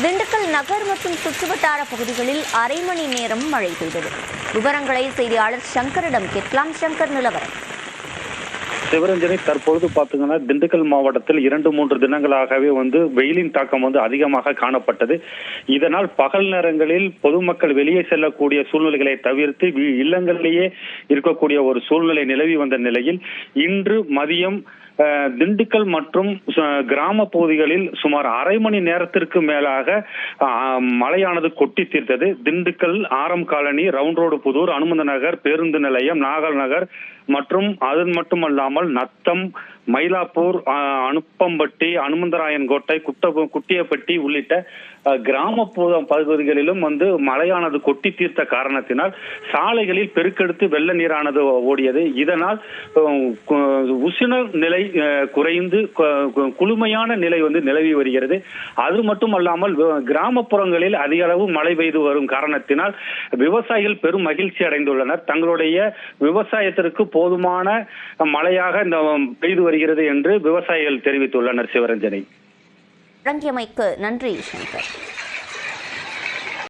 திண்டுக்கல் நகர் மற்றும் சுற்றுவட்டார பகுதிகளில் அரை மணி நேரம் மழை பெய்தது. விவரங்களை செய்தியாளர் சங்கரிடம் கேட்கலாம். சங்கர், நிலவரம். சிவரஞ்சனி, தற்பொழுது பாத்தீங்கன்னா திண்டுக்கல் மாவட்டத்தில் 2-3 தினங்களாகவே வெயிலின் தாக்கம் அதிகமாக காணப்பட்டது. இதனால் பகல் நேரங்களில் பொதுமக்கள் வெளியே செல்லக்கூடிய சூழ்நிலைகளை தவிர்த்து இல்லங்களிலேயே இருக்கக்கூடிய ஒரு சூழ்நிலை நிலவி வந்த நிலையில் இன்று மதியம் திண்டுக்கல் மற்றும் கிராம பகுதிகளில் சுமார் அரை மணி நேரத்திற்கு மேலாக மழையானது கொட்டி தீர்த்தது. திண்டுக்கல் ஆரம் காலனி, ரவுண்ட் ரோடு புதூர், அனுமந்த நகர் பேருந்து நிலையம், நாகல் நகர் மற்றும் அது மட்டுமல்லாமல் நத்தம், மயிலாப்பூர், அனுப்பம்பட்டி, அனுமந்தராயன் கோட்டை, குட்டியப்பட்டி உள்ளிட்ட கிராம பகுதிகளிலும் மழையானது கொட்டி தீர்த்த காரணத்தினால் சாலைகளில் பெருக்கெடுத்து வெள்ள நீரானது ஓடியது. இதனால் உஷ்ண நிலை குறைந்து குளுமையான நிலை நிலவி வருகிறது. அது மட்டுமல்லாமல் கிராமப்புறங்களில் அதிக அளவு மழை பெய்து வரும் காரணத்தினால் விவசாயிகள் பெரும் மகிழ்ச்சி அடைந்துள்ளனர். தங்களுடைய விவசாயத்திற்கு போதுமான மழையாக இந்த பெய்து வருகிறது என்று விவசாயிகள் தெரிவித்துள்ளனர். சிவரஞ்சனை, வழங்கியமைக்கு நன்றி சங்கர்.